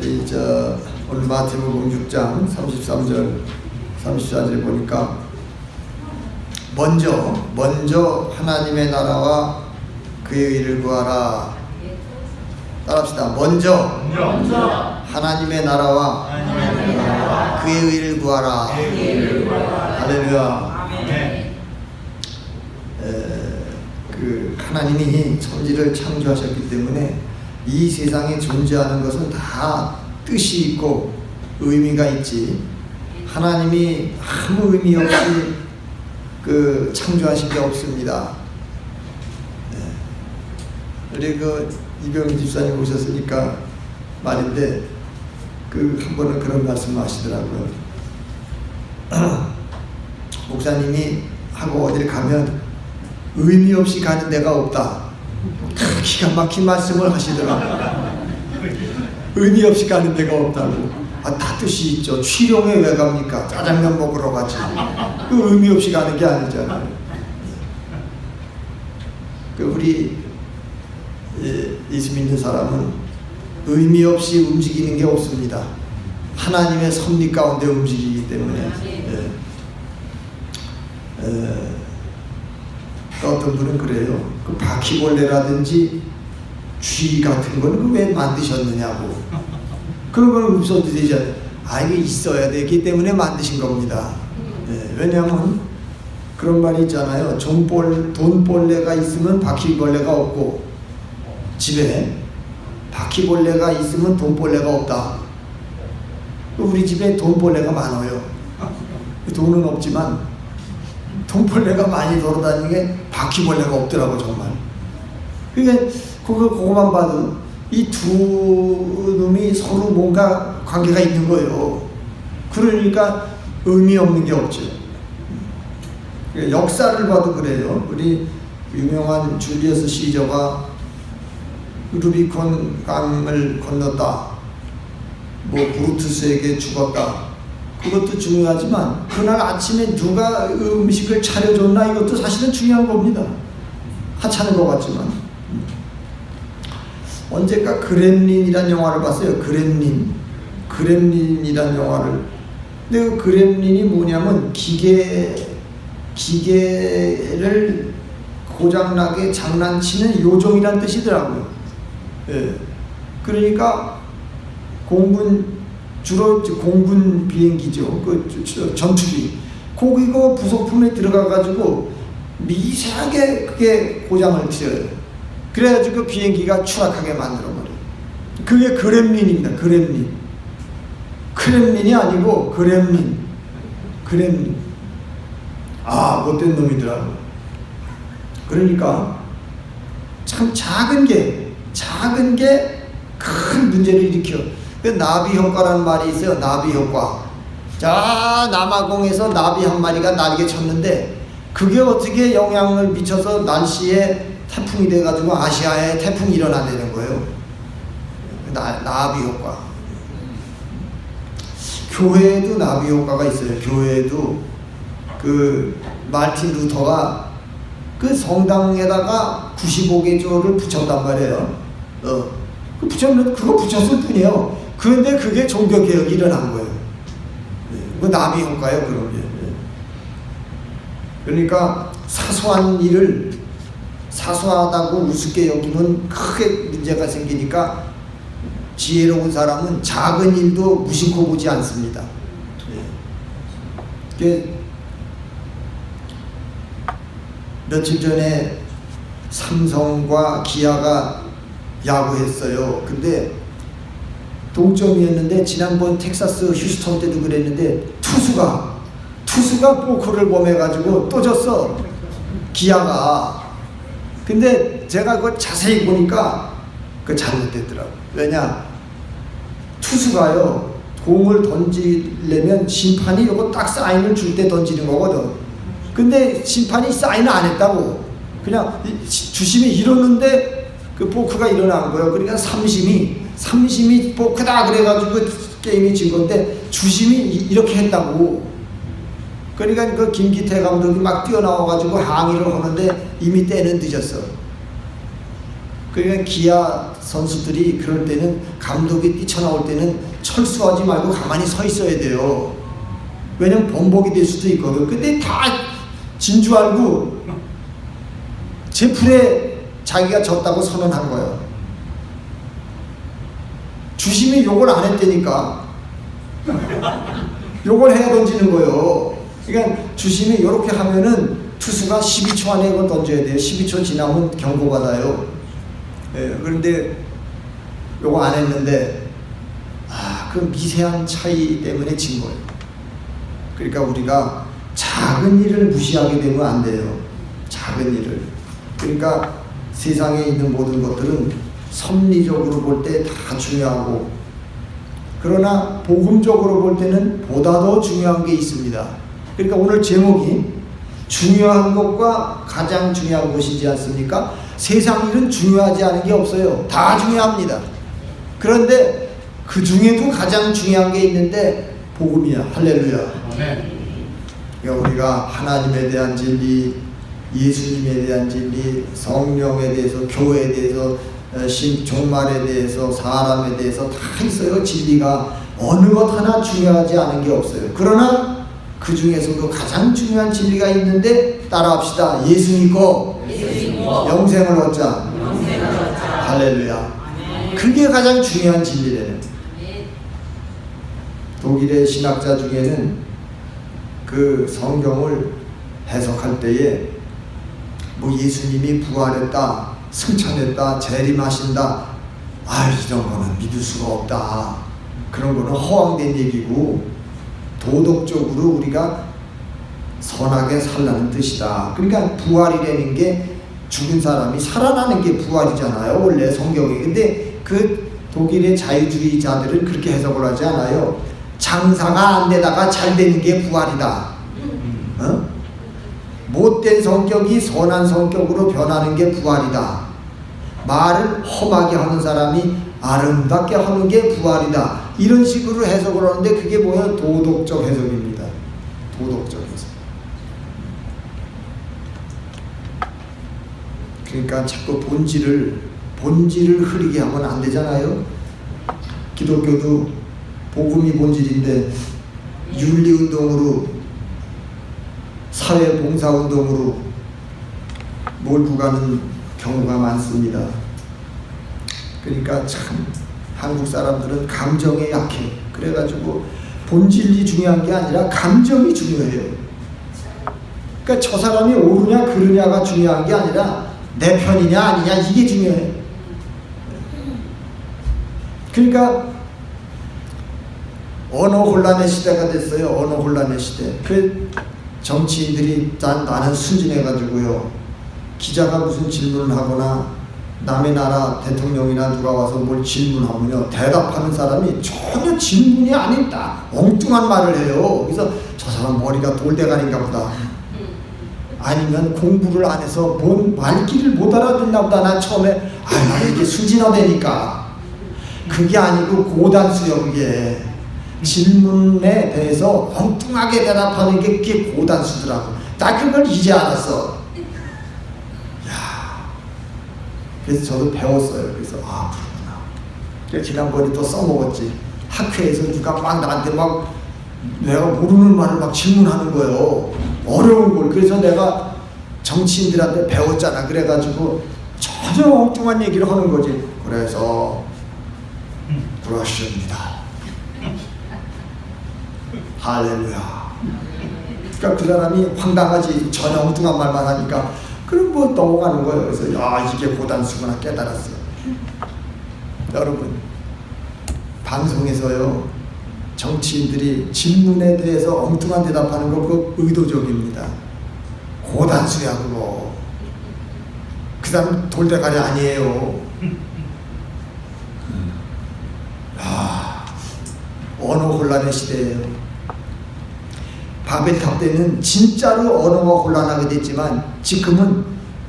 오늘 마태복음 6장 33절 34절 보니까 먼저 하나님의 나라와 그의 의를 구하라. 따라합시다. 먼저 하나님의 나라와 그의 의를 구하라. 할렐루야. 그 하나님이 천지를 창조하셨기 때문에 이 세상에 존재하는 것은 다 뜻이 있고 의미가 있지, 하나님이 아무 의미 없이 그 창조하신 게 없습니다. 우리 이병희 집사님 오셨으니까 말인데 한 번은 그런 말씀을 하시더라고요. 목사님이 하고 어디를 가면 의미 없이 가는 데가 없다. 기가 막힌 말씀을 하시더라고요. 의미 없이 가는 데가 없다고. 다 뜻이 있죠. 취룡에 왜 갑니까? 짜장면 먹으러 가지. 그 의미 없이 가는 게 아니잖아요. 우리 예수 믿는 사람은 의미 없이 움직이는 게 없습니다. 하나님의 섭리 가운데 움직이기 때문에. 어떤 분은 그래요. 그 바퀴벌레라든지 쥐 같은 거는 왜 만드셨느냐고. 그런 거는 없어도 되잖아요. 이게 있어야 되기 때문에 만드신 겁니다. 왜냐하면 그런 말이 있잖아요. 돈벌레가 있으면 바퀴벌레가 없고, 집에 바퀴벌레가 있으면 돈벌레가 없다. 우리 집에 돈벌레가 많아요. 돈은 없지만 돈벌레가 많이 돌아다니는 게 바퀴벌레가 없더라고 정말. 그러니까 그거만 봐도 이 두 놈이 서로 뭔가 관계가 있는 거예요. 그러니까 의미 없는 게 없죠. 역사를 봐도 그래요. 우리 유명한 줄리어스 시저가 루비콘 강을 건넜다, 브루투스에게 죽었다, 그것도 중요하지만 그날 아침에 누가 음식을 차려줬나, 이것도 사실은 중요한 겁니다. 하찮은 것 같지만. 언젠가 그렘린이라는 영화를 봤어요. 그렘린이라는 영화를. 근데 그 그렘린이 뭐냐면 기계를 고장나게 장난치는 요정이란 뜻이더라고요. 그러니까 주로 공군 비행기죠. 전투기. 거기가 부속품에 들어가가지고 미세하게 그게 고장을 치어요. 그래가지고 그 비행기가 추락하게 만들어버려요. 그게 그렘린입니다. 크렘린이 아니고 그렘린. 못된 놈이더라고. 그러니까 참 작은 게 큰 문제를 일으켜. 나비 효과라는 말이 있어요. 나비 효과. 자, 남아공에서 나비 한 마리가 날개 쳤는데 그게 어떻게 영향을 미쳐서 날씨에 태풍이 돼가지고 아시아에 태풍이 일어나는 거예요. 나비 효과. 교회에도 나비 효과가 있어요. 교회에도 마르틴 루터가 성당에다가 95개조를 붙였단 말이에요. 그거 붙였을 뿐이에요. 그런데 그게 종교개혁이 일어난 거예요. 그 나비 효과예요, 그런 게. 그러니까 사소한 일을 사소하다고 우습게 여기면 크게 문제가 생기니까 지혜로운 사람은 작은 일도 무심코 보지 않습니다. 며칠 전에 삼성과 기아가 야구했어요. 근데 동점이었는데 지난번 텍사스 휴스턴 때도 그랬는데 투수가 포크를 범해가지고 또 졌어, 기아가. 근데 제가 그걸 자세히 보니까 잘못됐더라고. 왜냐, 투수가요 공을 던지려면 심판이 이거 딱 사인을 줄 때 던지는 거거든. 근데 심판이 사인을 안 했다고. 그냥 주심이 이러는데 그 포크가 일어난 거예요. 그러니까 삼심이 포크다 그래가지고 게임이 진 건데 주심이 이렇게 했다고. 그러니까 그 김기태 감독이 막 뛰어나와가지고 항의를 하는데 이미 때는 늦었어. 그러니까 기아 선수들이 그럴 때는 감독이 뛰쳐나올 때는 철수하지 말고 가만히 서 있어야 돼요. 왜냐면 번복이 될 수도 있거든. 근데 다 진 줄 알고 제 풀에 자기가 졌다고 선언한 거예요. 주심이 욕을 안 했다니까. 욕을 해야 던지는 거예요. 그러니까 주심이 이렇게 하면은 투수가 12초 안에 이걸 던져야 돼요. 12초 지나면 경고받아요. 예, 그런데 요거 안 했는데 그 미세한 차이 때문에 진 거예요. 그러니까 우리가 작은 일을 무시하게 되면 안 돼요. 작은 일을. 그러니까 세상에 있는 모든 것들은 섭리적으로 볼 때 다 중요하고, 그러나 복음적으로 볼 때는 보다 더 중요한 게 있습니다. 그러니까 오늘 제목이 중요한 것과 가장 중요한 것이지 않습니까? 세상 일은 중요하지 않은 게 없어요. 다 중요합니다. 그런데 그 중에도 가장 중요한 게 있는데 복음이야. 할렐루야. 그러니까 우리가 하나님에 대한 진리, 예수님에 대한 진리, 성령에 대해서, 교회에 대해서, 종말에 대해서, 사람에 대해서 다 있어요. 진리가 어느 것 하나 중요하지 않은 게 없어요. 그러나 그 중에서도 가장 중요한 진리가 있는데 따라합시다. 예수 믿고 영생을 얻자. 할렐루야. 그게 가장 중요한 진리래요. 독일의 신학자 중에는 그 성경을 해석할 때에 뭐 예수님이 부활했다, 승천했다, 재림하신다, 이런 거는 믿을 수가 없다. 그런 거는 허황된 얘기고 도덕적으로 우리가 선하게 살라는 뜻이다. 그러니까 부활이라는 게 죽은 사람이 살아나는 게 부활이잖아요. 원래 성경에. 근데 그 독일의 자유주의자들은 그렇게 해석을 하지 않아요. 장사가 안 되다가 잘 되는 게 부활이다. 못된 성격이 선한 성격으로 변하는 게 부활이다. 말을 험하게 하는 사람이 아름답게 하는 게 부활이다. 이런 식으로 해석을 하는데 그게 뭐예요? 도덕적 해석입니다. 도덕적 해석. 그러니까 자꾸 본질을 흐리게 하면 안 되잖아요. 기독교도 복음이 본질인데 윤리운동으로, 사회봉사운동으로 몰고 가는 경우가 많습니다. 그러니까 참 한국 사람들은 감정에 약해. 그래가지고 본질이 중요한 게 아니라 감정이 중요해요. 그러니까 저 사람이 옳으냐 그르냐가 중요한 게 아니라 내 편이냐 아니냐 이게 중요해. 그러니까 언어 혼란의 시대가 됐어요. 언어 혼란의 시대. 그 정치인들이 나는 순진해가지고요, 기자가 무슨 질문을 하거나 남의 나라 대통령이나 누가 와서 뭘 질문하면요, 대답하는 사람이 전혀 질문이 아닌 딱 엉뚱한 말을 해요. 그래서 저 사람 머리가 돌대가리인가 보다, 아니면 공부를 안 해서 뭔 말귀를 못 알아듣나 보다. 난 처음에 나는 이게 순진하다니까. 그게 아니고 고단수요. 그게 질문에 대해서 엉뚱하게 대답하는 게 그게 고단수더라고. 나 그걸 이제 알았어. 그래서 저도 배웠어요. 그래서 그렇구나. 그래서 지난번에 또 써먹었지. 학회에서 누가 막 나한테 막 내가 모르는 말을 막 질문하는 거예요. 어려운 걸. 그래서 내가 정치인들한테 배웠잖아. 그래가지고 전혀 엉뚱한 얘기를 하는 거지. 그래서 그러십니다. 할렐루야. 그러니까 그 사람이 황당하지. 전혀 엉뚱한 말만 하니까 그럼 뭐 넘어가는 거예요. 그래서 이게 고단수구나 깨달았어요. 여러분, 방송에서요, 정치인들이 질문에 대해서 엉뚱한 대답하는 거 그거 의도적입니다. 고단수야 그거. 그 사람 돌대가리 아니에요. 언어 혼란의 시대예요. 바벨탑 때는 진짜로 언어가 혼란하게 됐지만 지금은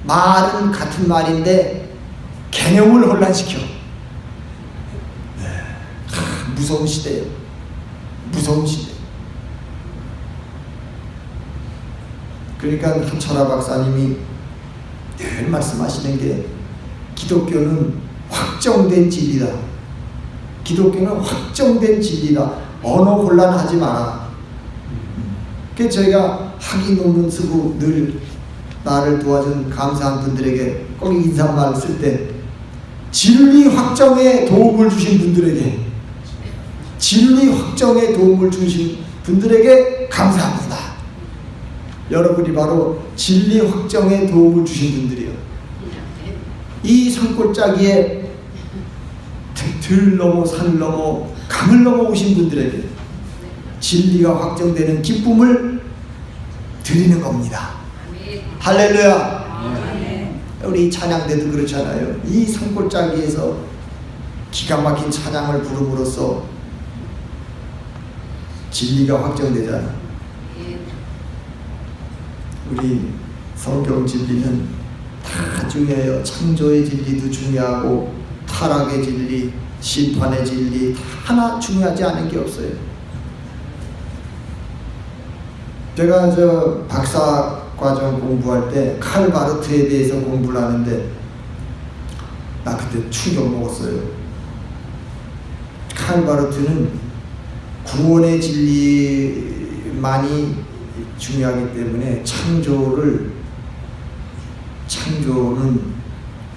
말은 같은 말인데 개념을 혼란시켜. 무서운 시대예요. 무서운 시대. 그러니까 철학 박사님이 늘 말씀하시는 게 기독교는 확정된 진리다. 기독교는 확정된 진리다. 언어 혼란하지 마라. 그래서 저희가 학위 논문 쓰고 늘 나를 도와준 감사한 분들에게 꼭 인사말을 쓸 때 진리 확정에 도움을 주신 분들에게, 진리 확정에 도움을 주신 분들에게 감사합니다. 여러분이 바로 진리 확정에 도움을 주신 분들이요. 이 산골짜기에 들 넘어 산을 넘어 강을 넘어 오신 분들에게 진리가 확정되는 기쁨을 드리는 겁니다. 할렐루야. 우리 찬양대도 그렇잖아요. 이 산골짜기에서 기가 막힌 찬양을 부름으로써 진리가 확정되잖아. 우리 성경 진리는 다 중요해요. 창조의 진리도 중요하고 타락의 진리, 심판의 진리 하나 중요하지 않은 게 없어요. 제가 저 박사 과정 공부할 때 칼바르트에 대해서 공부를 하는데 나 그때 충격 먹었어요. 칼바르트는 구원의 진리만이 중요하기 때문에 창조는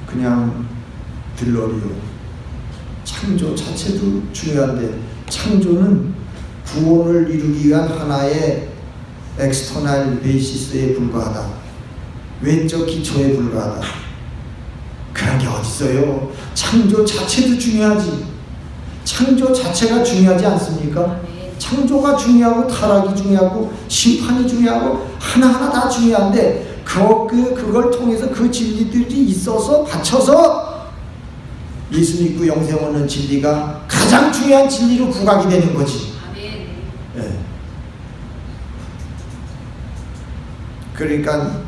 그냥 들러리요. 창조 자체도 중요한데 창조는 구원을 이루기 위한 하나의 엑스터널 베이시스에 불과하다. 외적 기초에 불과하다. 그런 게 어딨어요. 창조 자체도 중요하지. 창조 자체가 중요하지 않습니까? 창조가 중요하고 타락이 중요하고 심판이 중요하고 하나하나 다 중요한데 그걸 통해서 그 진리들이 있어서 받쳐서 예수 믿고 영생 얻는 진리가 가장 중요한 진리로 부각이 되는 거지. 네. 그러니까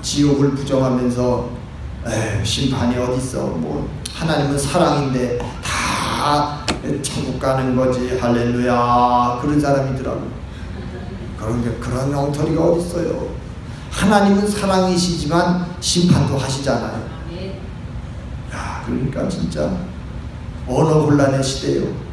지옥을 부정하면서 심판이 어딨어, 뭐 하나님은 사랑인데 다 천국 가는 거지, 할렐루야, 그런 사람이더라고. 그런데 그런 엉터리가 어딨어요. 하나님은 사랑이시지만 심판도 하시잖아요. 야, 그러니까 진짜 언어 혼란의 시대요.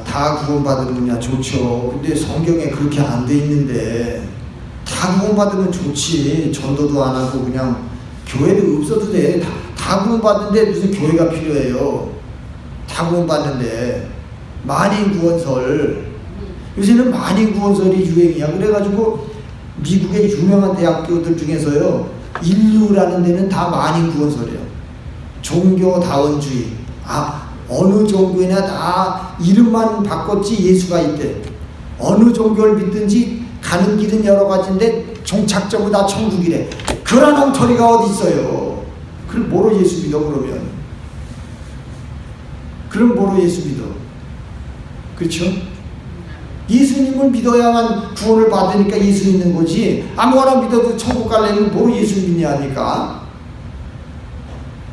다 구원받으면 좋죠. 근데 성경에 그렇게 안 돼 있는데 다 구원받으면 좋지. 전도도 안 하고 그냥 교회도 없어도 돼. 다 구원받는데 무슨 교회가 필요해요. 다 구원받는데 만인구원설, 요새는 만인구원설이 유행이야. 그래가지고 미국의 유명한 대학교들 중에서요, 인류라는 데는 다 만인구원설이에요. 종교다원주의. 어느 종교나 다 이름만 바꿨지 예수가 있대. 어느 종교를 믿든지 가는 길은 여러 가지인데 종착점은 다 천국이래. 그런 엉터리가 어디 있어요. 그럼 뭐로 예수 믿어 그러면? 그럼 뭐로 예수 믿어? 그렇죠? 예수님을 믿어야만 구원을 받으니까 예수 믿는 거지. 아무거나 믿어도 천국 가려면 뭐로 예수 믿냐 하니까.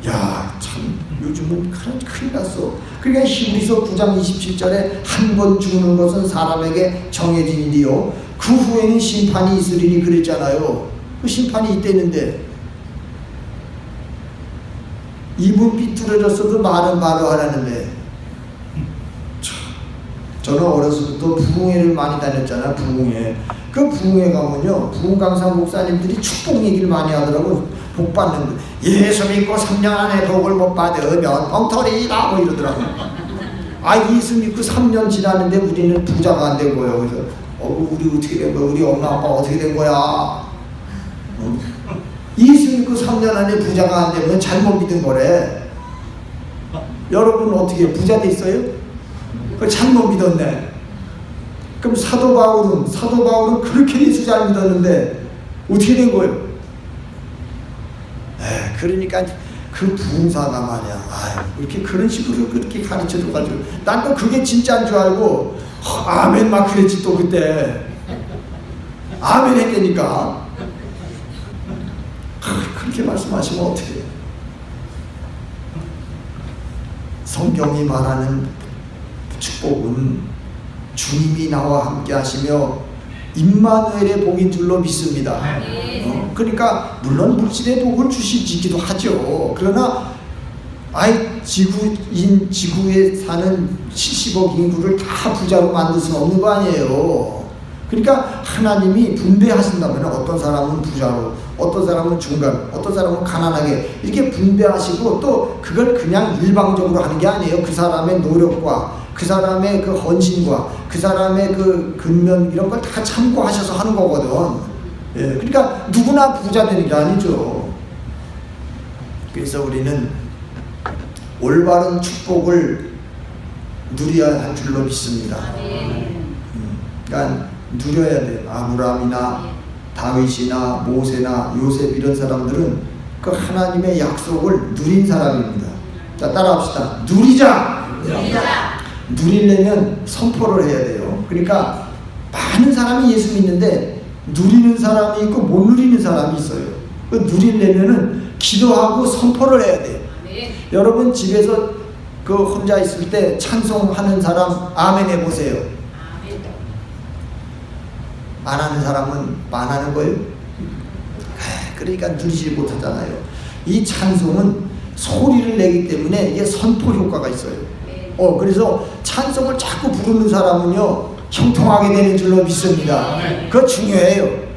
야, 참 요즘은 큰일 났어. 그러니까 히브리서 9장 27절에 한 번 죽는 것은 사람에게 정해진 일이요 그 후에는 심판이 있으리니 그랬잖아요. 그 심판이 있대는데 입은 삐뚤어졌어도 말은 바로 하라는데. 저는 어렸을 때부터 부흥회를 많이 다녔잖아. 부흥회. 그 부흥회 가면요, 부흥 강사 목사님들이 축복 얘기를 많이 하더라고. 복 받는 거. 예수 믿고 3년 안에 복을 못 받으면 엉터리다 뭐 이러더라고. 예수 믿고 3년 지났는데 우리는 부자가 안 된 거예요. 그래서 우리 어떻게 된 거야? 우리 엄마 아빠 어떻게 된 거야? 예수 믿고 3년 안에 부자가 안 되면 잘못 믿은 거래. 여러분 어떻게 부자 됐어요? 잘못 믿었네. 그럼 사도 바울은 그렇게 예수 잘 믿었는데 어떻게 된 거예요? 그러니까 그 부흥사가 말이야. 이렇게 그런 식으로 그렇게 가르쳐줘가지고 난 또 그게 진짜인 줄 알고 아멘 막 그랬지. 또 그때 아멘 했다니까. 그렇게 말씀하시면 어떻게 해요? 성경이 말하는 축복은 주님이 나와 함께 하시며 임마누엘의 복인 줄로 믿습니다. 그러니까 물론 물질의 복을 주시기도 하죠. 그러나 지구에 사는 70억 인구를 다 부자로 만들 수는 없는 거 아니에요. 그러니까 하나님이 분배하신다면 어떤 사람은 부자로, 어떤 사람은 중간, 어떤 사람은 가난하게 이렇게 분배하시고 또 그걸 그냥 일방적으로 하는 게 아니에요. 그 사람의 노력과 그 사람의 그 헌신과 그 사람의 그 근면 이런 걸 다 참고하셔서 하는 거거든. 예, 그러니까 누구나 부자 되는 게 아니죠. 그래서 우리는 올바른 축복을 누려야 할 줄로 믿습니다. 그러니까 누려야 돼요. 아브라함이나 다윗이나 모세나 요셉 이런 사람들은 그 하나님의 약속을 누린 사람입니다. 자, 따라합시다. 누리자. 누리려면 선포를 해야 돼요. 그러니까 많은 사람이 예수 믿는데 누리는 사람이 있고 못 누리는 사람이 있어요. 그 누리려면은 기도하고 선포를 해야 돼요. 여러분 집에서 그 혼자 있을 때 찬송하는 사람 아멘 해보세요. 안 하는 사람은 안 하는 거예요. 그러니까 누리지 못하잖아요. 이 찬송은 소리를 내기 때문에 이게 선포 효과가 있어요. 그래서 찬송을 자꾸 부르는 사람은요 형통하게 되는 줄로 믿습니다. 그거 중요해요.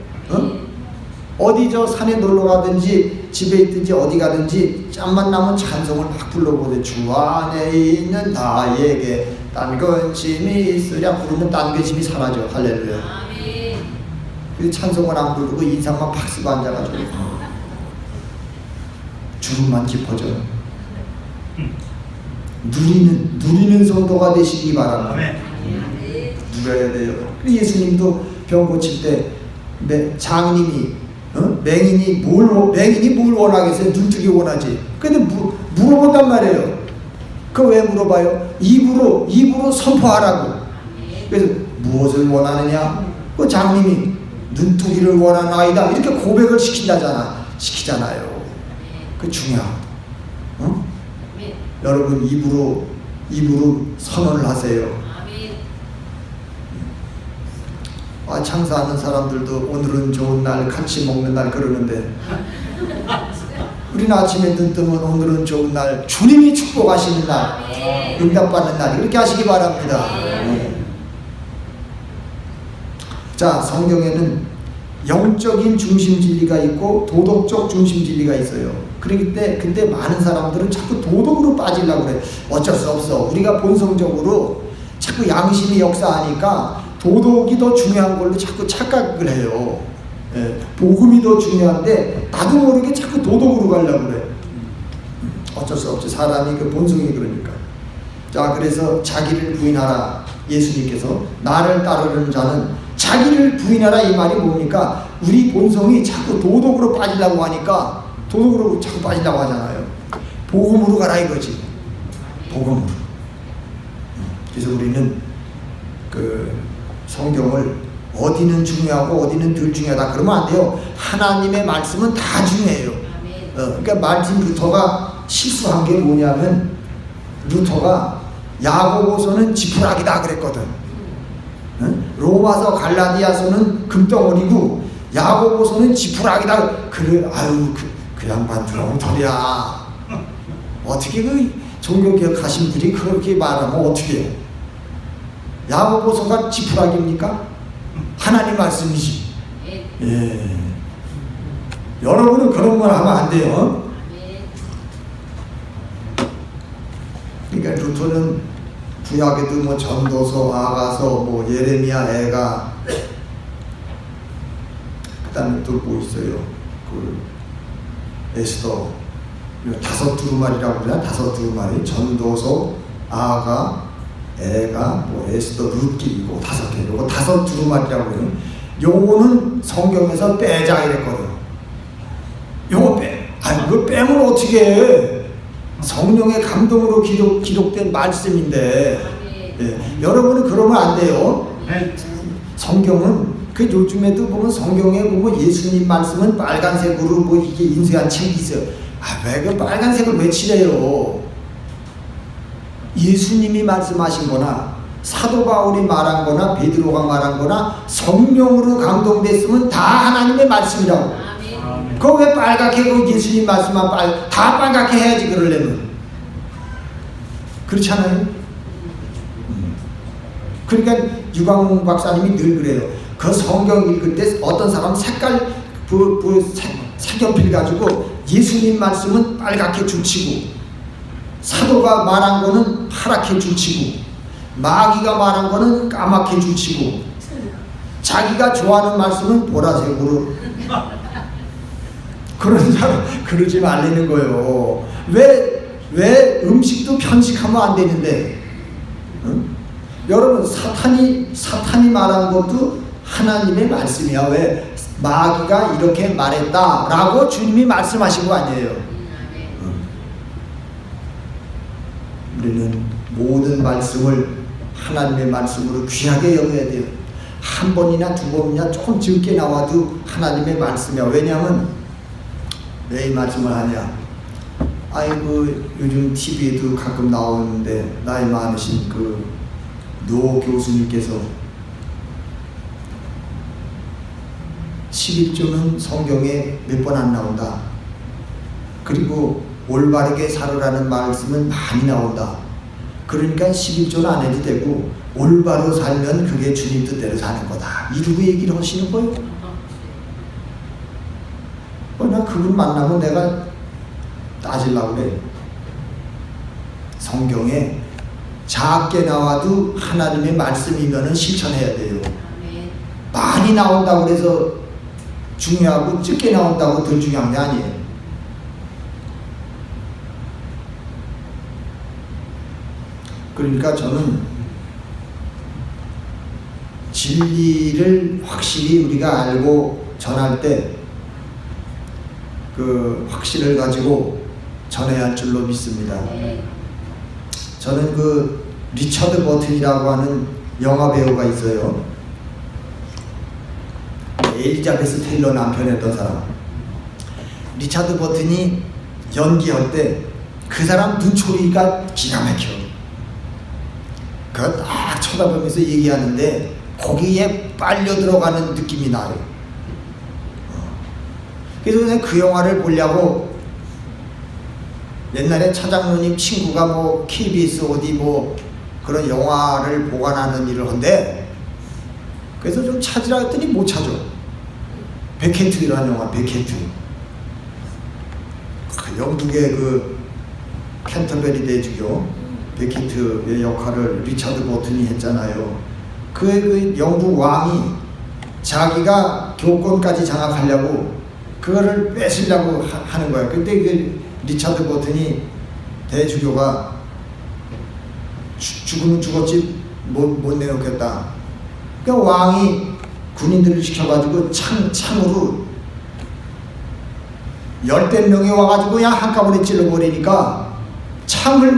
어디 저 산에 놀러 가든지 집에 있든지 어디 가든지 짬만 나면 찬송을 막 불러보세요. 주 안에 있는 나에게 딴 근심이 있으랴 부르면 딴 근심이 사라져. 할렐루야. 그 찬송을 안 부르고 인상만 팍 쓰고 앉아가지고 주름만 깊어져요. 누리는 성도가 되시기 바랍니다. 누려야 돼요. 예수님도 병 고칠 때 장님이 맹인이 뭘 원하겠어요? 눈뜨기 원하지. 근데 물어본단 말이에요. 그거 왜 물어봐요? 입으로 선포하라고. 그래서 무엇을 원하느냐? 그 장님이 눈뜨기를 원하는 아이다. 이렇게 고백을 시키잖아요. 그 중요하다. 여러분 입으로 선언을 하세요. 장사하는 사람들도 오늘은 좋은 날, 같이 먹는 날 그러는데 우리는 아침에 눈 뜨면 오늘은 좋은 날, 주님이 축복하시는 날, 응답받는 날 이렇게 하시기 바랍니다. 자, 성경에는 영적인 중심 진리가 있고 도덕적 중심 진리가 있어요. 근데 많은 사람들은 자꾸 도덕으로 빠지려고 그래. 어쩔 수 없어. 우리가 본성적으로 자꾸 양심이 역사하니까 도덕이 더 중요한 걸로 자꾸 착각을 해요. 복음이 더 중요한데 나도 모르게 자꾸 도덕으로 가려고 그래. 어쩔 수 없지. 사람이 그 본성이 그러니까. 자, 그래서 자기를 부인하라. 예수님께서 나를 따르는 자는 자기를 부인하라 이 말이 뭡니까? 우리 본성이 자꾸 도덕으로 빠지려고 하니까 도덕으로 자꾸 빠지려고 하잖아요. 복음으로 가라 이거지. 복음으로. 그래서 우리는 그 성경을 어디는 중요하고 어디는 덜 중요하다 그러면 안 돼요. 하나님의 말씀은 다 중요해요. 그러니까 마르틴 루터가 실수한 게 뭐냐면 루터가 야고보서는 지푸라기다 그랬거든. 로마서 갈라디아서는 금덩어리고 야고보서는 지푸라기다. 그래, 그 양반 드렁털이야. 어떻게 그 종교개혁 하신 분이 그렇게 말하면 어떻게 해요? 야고보서가 지푸라기입니까? 하나님 말씀이지. 예. 여러분은 그런 말 하면 안 돼요. 그러니까 루터는 구약에도 뭐 전도서, 아가서, 뭐 예레미야, 애가, 그다음에 또 뭐 있어요? 그 에스더, 다섯 두루마리라고 그러나 다섯 두루마리, 전도서, 아가, 애가, 뭐 에스더, 룻기 이거 다섯 개, 요거 다섯 두루마리라고 그래요. 요거는 성경에서 빼자 이랬거든. 요거 이거 빼면 어떻게 해? 성령의 감동으로 기록된 말씀인데, 여러분은 그러면 안 돼요. 성경은 그 요즘에도 보면 성경에 보면 예수님 말씀은 빨간색으로 뭐 이게 인쇄한 책이 있어요. 왜 그 빨간색을 왜 칠해요? 예수님이 말씀하신 거나 사도 바울이 말한 거나 베드로가 말한 거나 성령으로 감동됐으면 다 하나님의 말씀이라고. 그거 왜 빨갛게 그 예수님 말씀만 다 빨갛게 해야지 그러려면. 그렇잖아요. 그러니까 유광훈 박사님이 늘 그래요. 그 성경 읽을 때 어떤 사람 색깔 색연필 가지고 예수님 말씀은 빨갛게 줄치고 사도가 말한 거는 파랗게 줄치고 마귀가 말한 거는 까맣게 줄치고 자기가 좋아하는 말씀은 보라색으로. 그런 사람 그러지 말라는 거예요. 왜 음식도 편식하면 안 되는데? 응? 여러분 사탄이 말한 것도 하나님의 말씀이야. 왜 마귀가 이렇게 말했다라고 주님이 말씀하신 거 아니에요. 응. 우리는 모든 말씀을 하나님의 말씀으로 귀하게 여겨야 돼요. 한 번이나 두 번이나 조금 적게 나와도 하나님의 말씀이야. 왜냐하면 왜 이 말씀을 하냐? 아이고 요즘 TV에도 가끔 나오는데 나이 많으신 그 노 교수님께서 11조는 성경에 몇 번 안 나온다. 그리고 올바르게 살으라는 말씀은 많이 나온다. 그러니까 11조는 안 해도 되고 올바로 살면 그게 주님 뜻대로 사는 거다. 이러고 얘기를 하시는 거예요. 나 그분 만나면 내가 따지려고 그래. 성경에 작게 나와도 하나님의 말씀이면은 실천해야 돼요. 많이 나온다고 그래서 중요하고 적게 나온다고 덜 중요한 게 아니에요. 그러니까 저는 진리를 확실히 우리가 알고 전할 때 그 확신을 가지고 전해야 할 줄로 믿습니다. 저는 그 리처드 버튼이라고 하는 영화 배우가 있어요. 엘리자베스 테일러 남편 했던 사람. 리처드 버튼이 연기할 때 그 사람 눈초리가 기가 막혀. 그거 딱 쳐다보면서 얘기하는데 거기에 빨려 들어가는 느낌이 나요. 그래서 그냥 그 영화를 보려고 옛날에 차장로님 친구가 뭐 KBS 어디 뭐 그런 영화를 보관하는 일을 한대. 그래서 좀 찾으라 했더니 못 찾아. 베케트라는 영화, 베케트. 영국의 그 캔터베리 대주교 베케트의 역할을 리처드 버튼이 했잖아요. 그 영국 왕이 자기가 교권까지 장악하려고 그거를 뺏으려고 하는 거야. 근데 그 리처드 버튼이 대주교가 죽으면 죽었지 못 내놓겠다. 그러니까 왕이 군인들을 시켜가지고 창으로 10대 명이 와가지고 그냥 한꺼번에 찔러버리니까 창을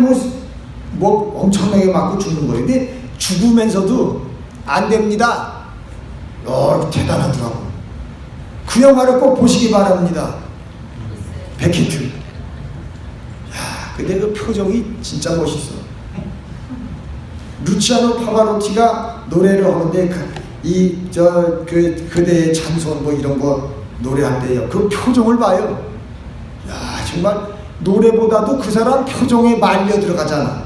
뭐 엄청나게 맞고 죽는 거예요. 근데 죽으면서도 안 됩니다. 대단하더라고. 그 영화를 꼭 보시기 바랍니다. 베케트. 야, 근데 그 표정이 진짜 멋있어. 루치아노 파바로티가 노래를 하는데 그대의 찬송 뭐 이런 거 노래할 때요. 그 표정을 봐요. 야, 정말 노래보다도 그 사람 표정에 말려 들어가잖아.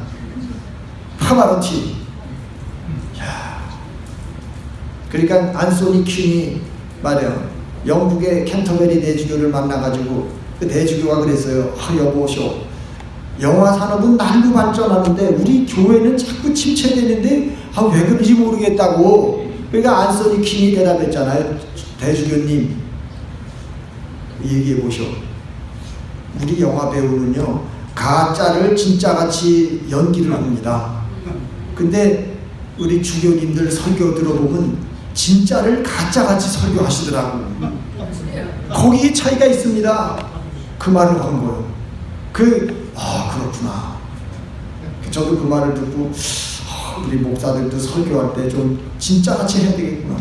파바로티. 야. 그러니까 안소니 퀸이 말이에요. 영국의 캔터베리 대주교를 만나가지고 그 대주교가 그랬어요. 여보시오. 영화 산업은 날로 발전하는데 우리 교회는 자꾸 침체되는데 왜 그런지 모르겠다고. 그러니까 안소니 퀸이 대답했잖아요. 대주교님 얘기해 보시오. 우리 영화 배우는요 가짜를 진짜같이 연기를 합니다. 근데 우리 주교님들 설교 들어보면 진짜를 가짜같이 설교하시더라고. 거기에 차이가 있습니다. 그 말을 한 거예요. 그렇구나. 저도 그 말을 듣고 우리 목사들도 설교할 때 좀 진짜같이 해야 되겠구나.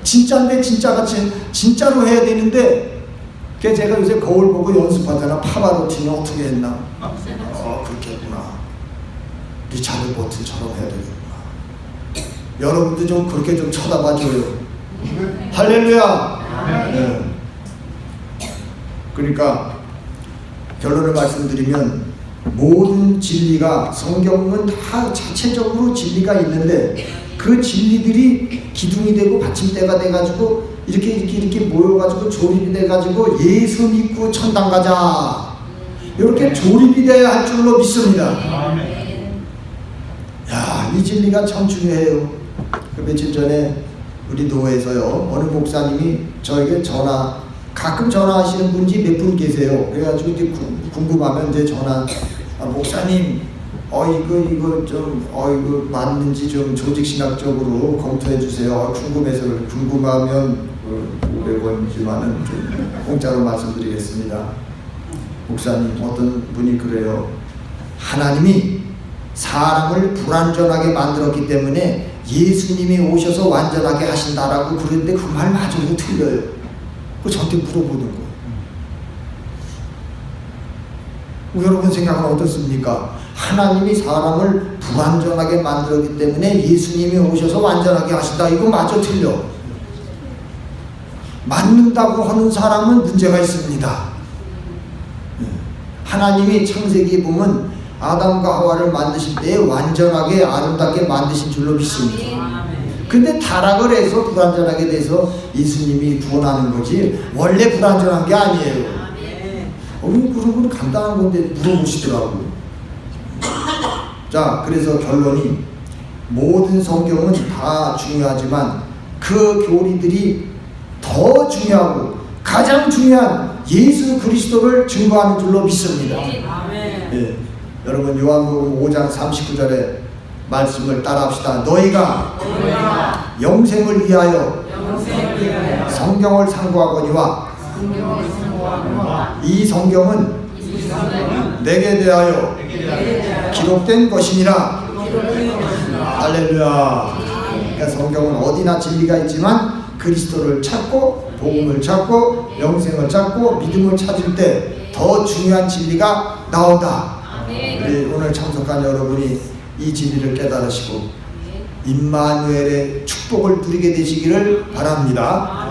진짜인데 진짜같이 진짜로 해야 되는데 그래서 제가 요새 거울 보고 연습하잖아. 파바로티는 어떻게 했나. 그렇게 했구나. 리처드 버튼처럼 해야 되겠구나. 여러분도 좀 그렇게 좀 쳐다봐줘요. 할렐루야. 네. 그러니까 결론을 말씀드리면 모든 진리가 성경은 다 자체적으로 진리가 있는데 그 진리들이 기둥이 되고 받침대가 돼가지고 이렇게 모여가지고 조립이 돼가지고 예수 믿고 천당 가자 이렇게 조립이 돼야 할 줄로 믿습니다. 야, 이 진리가 참 중요해요. 그 며칠 전에 우리 노회에서요 어느 목사님이 저에게 가끔 전화하시는 분이 몇 분 계세요. 그래가지고 이제 궁금하면 이제 목사님, 이거 맞는지 좀 조직신학적으로 검토해 주세요. 궁금해서 궁금하면 500원이지만은 좀 공짜로 말씀드리겠습니다. 목사님, 어떤 분이 그래요. 하나님이 사람을 불완전하게 만들었기 때문에 예수님이 오셔서 완전하게 하신다라고 그러는데 그 말 맞아요? 틀려요? 그 저한테 물어보는 거예요. 여러분 생각은 어떻습니까? 하나님이 사람을 불완전하게 만들었기 때문에 예수님이 오셔서 완전하게 하신다. 이거 맞아 틀려? 맞는다고 하는 사람은 문제가 있습니다. 하나님이 창세기 보면 아담과 하와를 만드실 때 완전하게 아름답게 만드신 줄로 믿습니다. 근데 타락을 해서 불완전하게 돼서 예수님이 구원하는 거지 원래 불완전한 게 아니에요. 그런 건 간단한 건데 물어보시더라고요. 자, 그래서 결론이 모든 성경은 다 중요하지만 그 교리들이 더 중요하고 가장 중요한 예수 그리스도를 증거하는 줄로 믿습니다. 예, 여러분 요한복음 5장 39절에 말씀을 따라합시다. 너희가 영생을 위하여 성경을 상고하거니와 이 성경은 내게 대하여 기록된 것이니라. 할렐루야. 그러니까 성경은 어디나 진리가 있지만 그리스도를 찾고 복음을 찾고 영생을 찾고 믿음을 찾을 때 더 중요한 진리가 나온다. 우리 오늘 참석한 여러분이 이 진리를 깨달으시고 임마누엘의 축복을 누리게 되시기를 바랍니다.